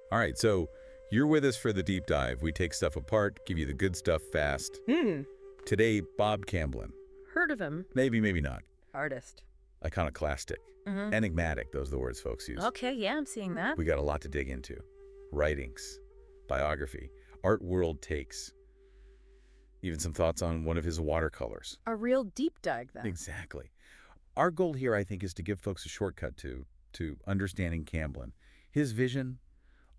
All right, so you're with us for the deep dive. We take stuff apart, give you the good stuff fast. Hmm. Today, Bob Camblin. Heard of him. Maybe, maybe not. Artist. Iconoclastic. Mm-hmm. Enigmatic, those are the words folks use. Okay, yeah, I'm seeing that. We got a lot to dig into. Writings, biography, art world takes. Even some thoughts on one of his watercolors. A real deep dive, then. Exactly. Our goal here, I think, is to give folks a shortcut to understanding Camblin. His vision,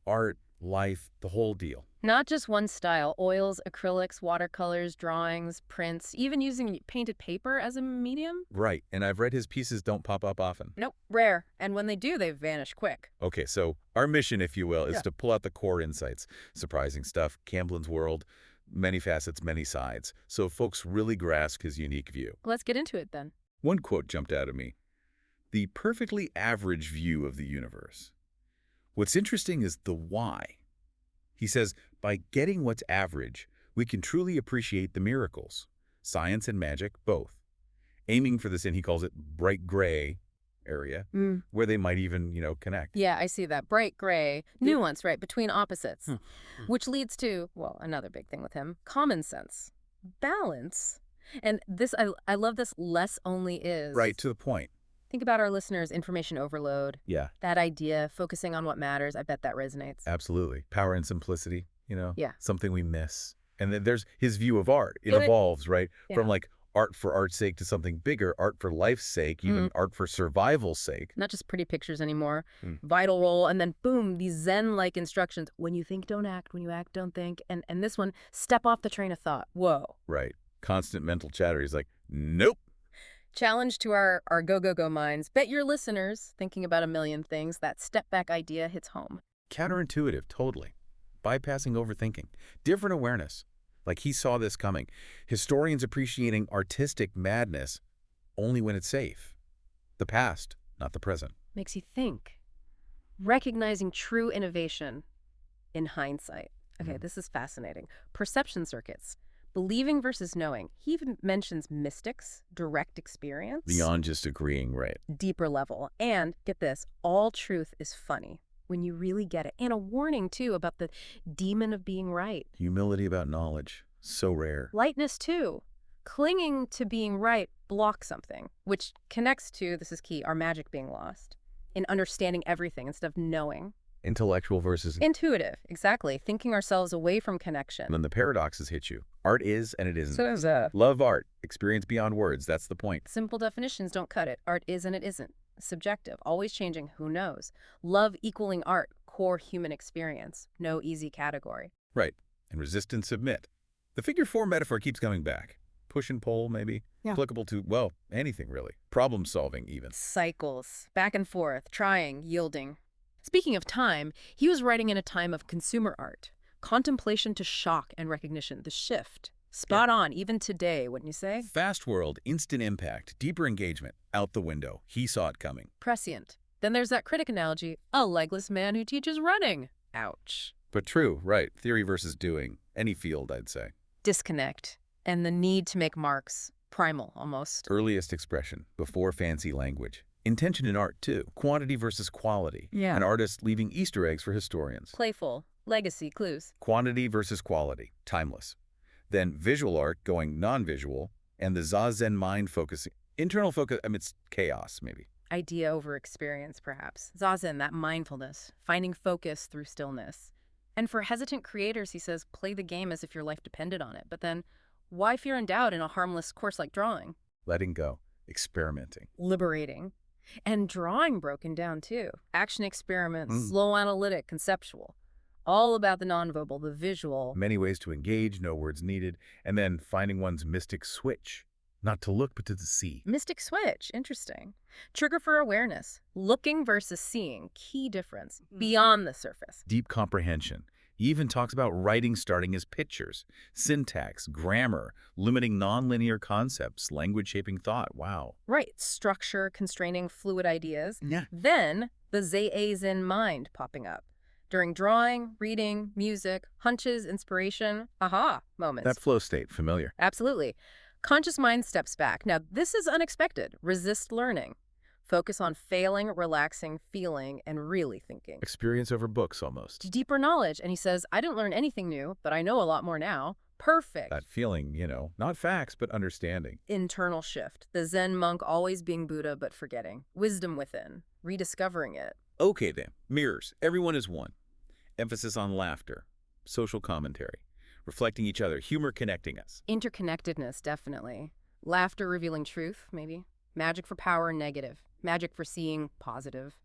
art, life, the whole deal. Not just one style. Oils, acrylics, watercolors, drawings, prints, even using painted paper as a medium? Right, and I've read his pieces don't pop up often. Nope, rare. And when they do, they vanish quick. Okay, so our mission, if you will, is to pull out the core insights. Surprising stuff, Camblin's world, many facets, many sides. So folks really grasp his unique view. Let's get into it, then. One quote jumped out at me. The perfectly average view of the universe. What's interesting is the why. He says, by getting what's average, we can truly appreciate the miracles. Science and magic, both. Aiming for this, and he calls it bright gray area, where they might even, connect. Yeah, I see that. Bright gray. Nuance, right, between opposites. Which leads to, well, another big thing with him, common sense. Balance. And this, I love this, less only is. Right, to the point. Think about our listeners' information overload. Yeah. That idea, focusing on what matters, I bet that resonates. Absolutely. Power and simplicity, Yeah. something we miss. And then there's his view of art. It evolves, right? Yeah. From like art for art's sake to something bigger, art for life's sake, even art for survival's sake. Not just pretty pictures anymore. Vital role, and then boom, these Zen-like instructions. When you think, don't act. When you act, don't think. And this one, step off the train of thought. Whoa. Right. Constant mental chatter. He's like, nope. Challenge to our go minds. Bet your listeners, thinking about a million things, that step-back idea hits home. Counterintuitive, totally. Bypassing overthinking. Different awareness. Like he saw this coming. Historians appreciating artistic madness only when it's safe. The past, not the present. Makes you think. Recognizing true innovation in hindsight. Okay, this is fascinating. Perception circuits. Believing versus knowing. He even mentions mystics, direct experience. Beyond just agreeing, right. Deeper level. And, get this, all truth is funny when you really get it. And a warning, too, about the demon of being right. Humility about knowledge. So rare. Lightness, too. Clinging to being right blocks something, which connects to, this is key, our magic being lost. In understanding everything instead of knowing. Intellectual versus intuitive, exactly. Thinking ourselves away from connection. And then the paradoxes hit you. Art is and it isn't. So there's a love art. Experience beyond words. That's the point. simple definitions don't cut it. Art is and it isn't. Subjective, always changing, who knows? Love equaling art, core human experience. No easy category. Right. And resist and submit. The figure 4 metaphor keeps coming back. Push and pull, maybe. Yeah. Applicable to, well, anything really. Problem solving, even. Cycles, back and forth, trying, yielding. Speaking of time, he was writing in a time of consumer art. Contemplation to shock and recognition, the shift. Spot on, even today, wouldn't you say? Fast world, instant impact, deeper engagement. Out the window. He saw it coming. Prescient. Then there's that critic analogy, a legless man who teaches running. Ouch. But true, right. Theory versus doing. Any field, I'd say. Disconnect. And the need to make marks. Primal, almost. Earliest expression, before fancy language. Intention in art, too. Quantity versus quality. Yeah. An artist leaving Easter eggs for historians. Playful. Legacy, clues. Quantity versus quality. Timeless. Then visual art going non-visual, and the Zazen mind focusing. Internal focus amidst chaos, maybe. Idea over experience, perhaps. Zazen, that mindfulness. Finding focus through stillness. And for hesitant creators, he says, play the game as if your life depended on it. But then, why fear and doubt in a harmless course like drawing? Letting go. Experimenting. Liberating. And drawing broken down, too. Action experiments, slow analytic, conceptual. All about the nonverbal, the visual. Many ways to engage, no words needed. And then finding one's mystic switch. Not to look, but to see. Mystic switch. Interesting. Trigger for awareness. Looking versus seeing. Key difference. Beyond the surface. Deep comprehension. He even talks about writing starting as pictures. Syntax, grammar, limiting nonlinear concepts, language shaping thought. Wow. Right. Structure, constraining fluid ideas. Yeah. Then the Zazen mind popping up. During drawing, reading, music, hunches, inspiration, aha moments. That flow state, familiar. Absolutely. Conscious mind steps back. Now, this is unexpected. Resist learning. Focus on failing, relaxing, feeling, and really thinking. Experience over books, almost. Deeper knowledge. And he says, I didn't learn anything new, but I know a lot more now. Perfect. That feeling, not facts, but understanding. Internal shift. The Zen monk always being Buddha, but forgetting. Wisdom within. Rediscovering it. Okay then, mirrors. Everyone is one. Emphasis on laughter, social commentary, reflecting each other, humor connecting us. Interconnectedness, definitely. Laughter revealing truth, maybe. Magic for power, negative. Magic for seeing, positive.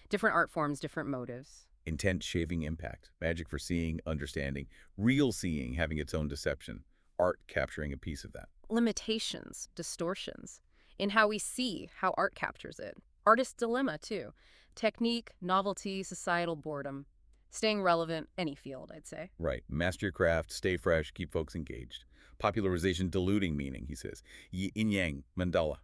Different art forms, different motives. Intent shaving impact, magic for seeing, understanding, real seeing having its own deception, art capturing a piece of that. Limitations, distortions. In how we see, how art captures it. Artist's dilemma, too. Technique, novelty, societal boredom. Staying relevant, any field, I'd say. Right. Master your craft, stay fresh, keep folks engaged. Popularization diluting meaning, he says. Yin-yang, mandala.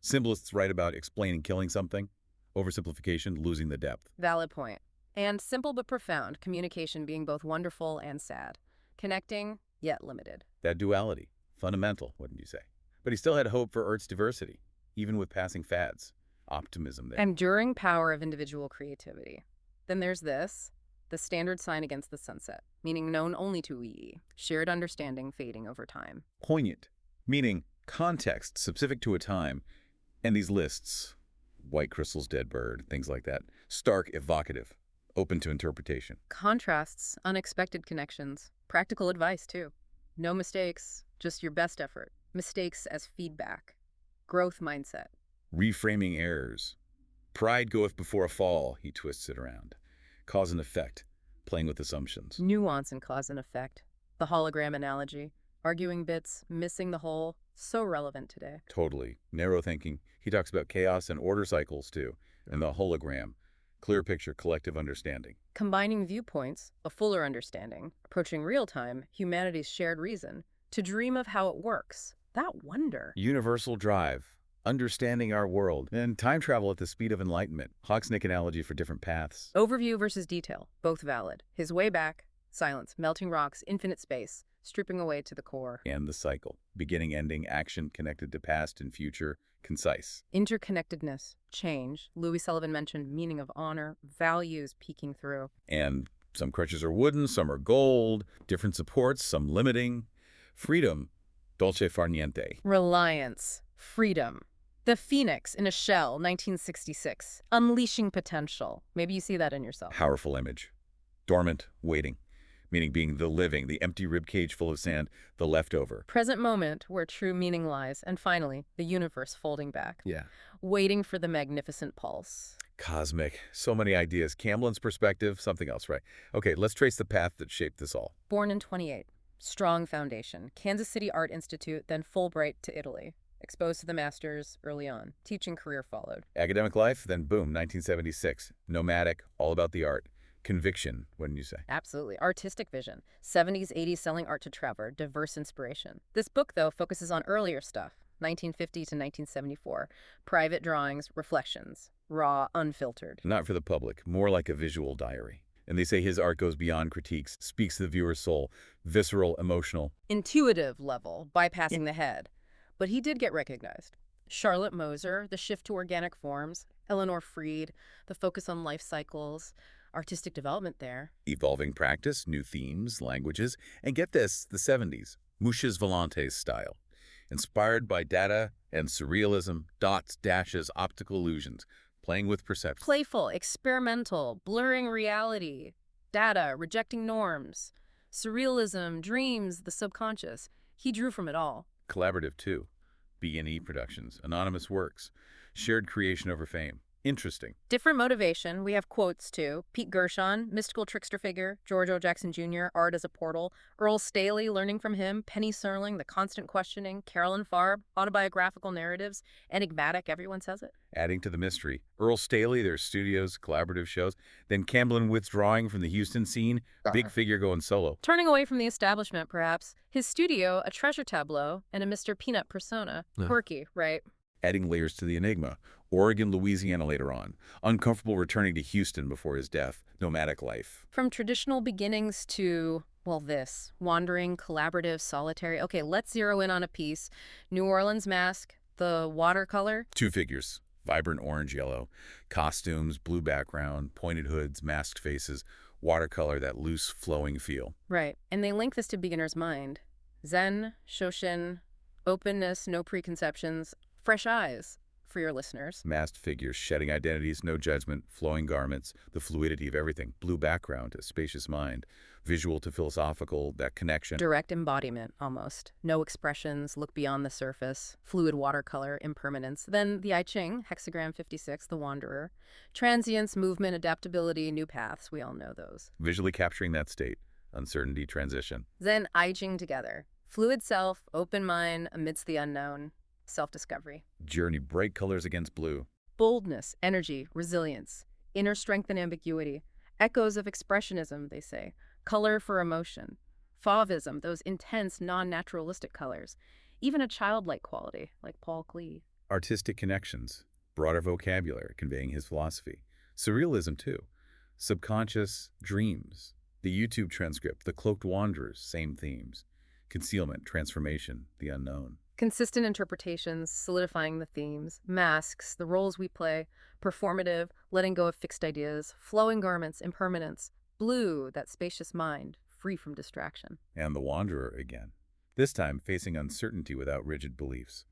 Symbolists write about explaining killing something. Oversimplification, losing the depth. Valid point. And simple but profound, communication being both wonderful and sad. Connecting, yet limited. That duality. Fundamental, wouldn't you say? But he still had hope for Earth's diversity, even with passing fads. Optimism there. Enduring power of individual creativity. Then there's this, the standard sign against the sunset, meaning known only to we, shared understanding fading over time. Poignant, meaning context specific to a time, and these lists, white crystals, dead bird, things like that, stark, evocative, open to interpretation. Contrasts, unexpected connections, practical advice too. No mistakes, just your best effort. Mistakes as feedback. Growth mindset. Reframing errors. Pride goeth before a fall, he twists it around. Cause and effect, playing with assumptions. Nuance and cause and effect. The hologram analogy. Arguing bits, missing the whole. So relevant today. Totally. Narrow thinking. He talks about chaos and order cycles, too. And the hologram. Clear picture, collective understanding. Combining viewpoints, a fuller understanding. Approaching real time, humanity's shared reason. To dream of how it works. That wonder. Universal drive. Understanding our world. And time travel at the speed of enlightenment. Hawksnick analogy for different paths. Overview versus detail. Both valid. His way back. Silence. Melting rocks. Infinite space. Stripping away to the core. And the cycle. Beginning, ending, action connected to past and future. Concise. Interconnectedness. Change. Louis Sullivan mentioned meaning of honor. Values peeking through. And some crutches are wooden, some are gold. Different supports, some limiting. Freedom. Dolce far niente. Reliance. Freedom. The Phoenix in a Shell, 1966. Unleashing potential. Maybe you see that in yourself. Powerful image. Dormant, waiting. Meaning being the living, the empty ribcage full of sand, the leftover. Present moment where true meaning lies. And finally, the universe folding back. Yeah. Waiting for the magnificent pulse. Cosmic. So many ideas. Camblin's perspective, something else, right? Okay, let's trace the path that shaped this all. Born in 28. Strong foundation. Kansas City Art Institute, then Fulbright to Italy. Exposed to the masters early on. Teaching career followed. Academic life, then boom, 1976. Nomadic, all about the art. Conviction, wouldn't you say? Absolutely. Artistic vision. 70s, 80s selling art to Trevor. Diverse inspiration. This book, though, focuses on earlier stuff. 1950 to 1974. Private drawings, reflections. Raw, unfiltered. Not for the public, more like a visual diary. And they say his art goes beyond critiques, speaks to the viewer's soul, visceral, emotional. Intuitive level, bypassing the head. But he did get recognized. Charlotte Moser, the shift to organic forms. Eleanor Freed, the focus on life cycles. Artistic development there. Evolving practice, new themes, languages. And get this, the 70s, Muchas Volantes style. Inspired by data and surrealism, dots, dashes, optical illusions. Playing with perception. Playful, experimental, blurring reality. Data, rejecting norms. Surrealism, dreams, the subconscious. He drew from it all. Collaborative, too. B&E Productions, anonymous works, shared creation over fame. Interesting. Different motivation. We have quotes, too. Pete Gershon, mystical trickster figure. George O. Jackson Jr., art as a portal. Earl Staley, learning from him. Penny Serling, the constant questioning. Carolyn Farb, autobiographical narratives. Enigmatic, everyone says it. Adding to the mystery. Earl Staley, their studios, collaborative shows. Then Camblin withdrawing from the Houston scene. Big figure going solo. Turning away from the establishment, perhaps. His studio, a treasure tableau, and a Mr. Peanut persona. Quirky, right? Adding layers to the enigma. Oregon, Louisiana later on. Uncomfortable returning to Houston before his death. Nomadic life. From traditional beginnings to, well, this. Wandering, collaborative, solitary. Okay, let's zero in on a piece. New Orleans Mask, the watercolor. Two figures. vibrant orange-yellow, costumes, blue background, pointed hoods, masked faces, watercolor, that loose, flowing feel. Right. And they link this to beginner's mind. Zen, Shoshin, openness, no preconceptions, fresh eyes for your listeners. Masked figures, shedding identities, no judgment, flowing garments, the fluidity of everything, blue background, a spacious mind, visual to philosophical, that connection. Direct embodiment, almost. No expressions, look beyond the surface, fluid watercolor, impermanence. Then the I Ching, hexagram 56, the wanderer. Transience, movement, adaptability, new paths, we all know those. Visually capturing that state, uncertainty, transition. Then I Ching together. Fluid self, open mind, amidst the unknown, self-discovery. Journey, bright colors against blue. Boldness, energy, resilience, inner strength and ambiguity. Echoes of expressionism, they say. Color for emotion. Fauvism, those intense, non-naturalistic colors. Even a childlike quality, like Paul Klee. Artistic connections, broader vocabulary conveying his philosophy. Surrealism, too. Subconscious dreams. The YouTube transcript, the cloaked wanderers, same themes. Concealment, transformation, the unknown. Consistent interpretations, solidifying the themes. Masks, the roles we play. Performative, letting go of fixed ideas. Flowing garments, impermanence. Blue, that spacious mind, free from distraction. And the wanderer again. This time facing uncertainty without rigid beliefs.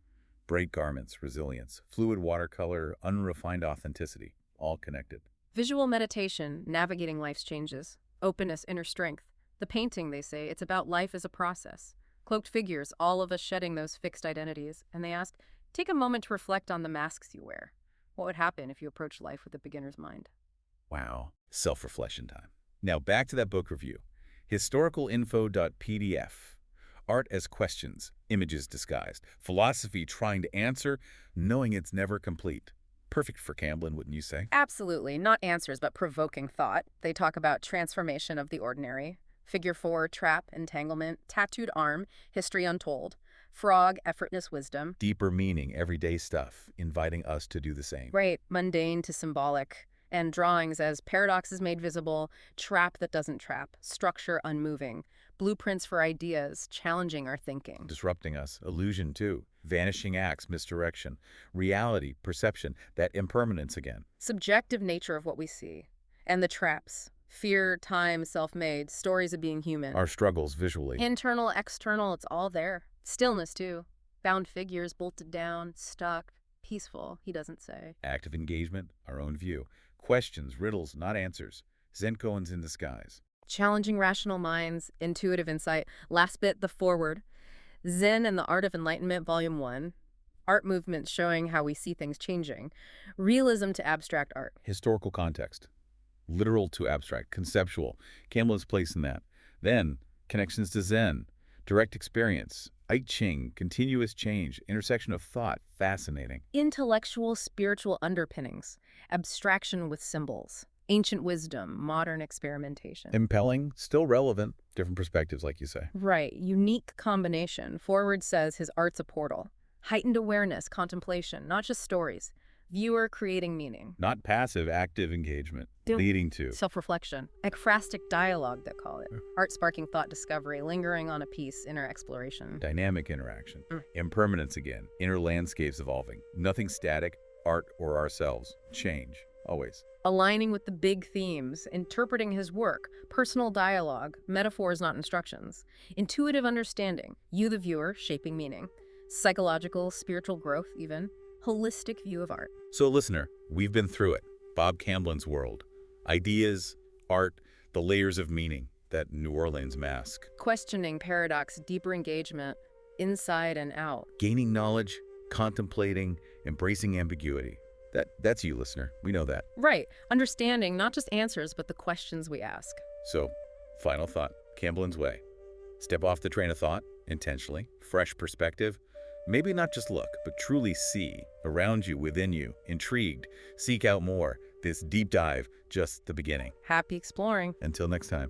Bright garments, resilience, fluid watercolor, unrefined authenticity, all connected. Visual meditation, navigating life's changes. Openness, inner strength. The painting, they say, it's about life as a process. Cloaked figures, all of us shedding those fixed identities. And they ask, take a moment to reflect on the masks you wear. What would happen if you approach life with a beginner's mind? Wow. Self-reflection time. Now back to that book review. Historicalinfo.pdf. Art as questions, images disguised. Philosophy trying to answer, knowing it's never complete. Perfect for Camblin, wouldn't you say? Absolutely. Not answers, but provoking thought. They talk about transformation of the ordinary. Figure 4, trap, entanglement. Tattooed arm, history untold. Frog, effortless wisdom. Deeper meaning, everyday stuff, inviting us to do the same. Right, mundane to symbolic. And drawings as paradoxes made visible, trap that doesn't trap, structure unmoving, blueprints for ideas, challenging our thinking. Disrupting us, illusion too, vanishing acts, misdirection, reality, perception, that impermanence again. Subjective nature of what we see. And the traps. Fear, time, self-made, stories of being human. Our struggles visually. Internal, external, it's all there. Stillness too. Bound figures, bolted down, stuck, peaceful, he doesn't say. Active engagement, our own view. Questions, riddles, not answers. Zenkoans in disguise. Challenging rational minds, intuitive insight. Last bit, the foreword. Zen and the Art of Enlightenment, Volume 1. Art movements showing how we see things changing. Realism to abstract art. Historical context. Literal to abstract, conceptual. Camblin's place in that. Then, connections to Zen. Direct experience. I Ching, continuous change, intersection of thought, fascinating. Intellectual, spiritual underpinnings. Abstraction with symbols. Ancient wisdom, modern experimentation. Impelling, still relevant, different perspectives like you say. Right, unique combination. Forward says his art's a portal. Heightened awareness, contemplation, not just stories. Viewer creating meaning. Not passive, active engagement, leading to. Self-reflection. Ekphrastic dialogue, they call it. Art sparking thought discovery, lingering on a piece, inner exploration. Dynamic interaction. Impermanence again, inner landscapes evolving. Nothing static, art or ourselves. Change, always. Aligning with the big themes, interpreting his work, personal dialogue, metaphors not instructions. Intuitive understanding, you the viewer, shaping meaning. Psychological, spiritual growth even. Holistic view of art. So listener, we've been through it. Bob Camblin's world. Ideas, art, the layers of meaning, that New Orleans mask. Questioning, paradox, deeper engagement, inside and out. Gaining knowledge, contemplating, embracing ambiguity. That's you, listener. We know that. Right. Understanding not just answers, but the questions we ask. So, final thought. Camblin's way. Step off the train of thought, intentionally. Fresh perspective. Maybe not just look, but truly see. Around you, within you. Intrigued. Seek out more. This deep dive, just the beginning. Happy exploring. Until next time.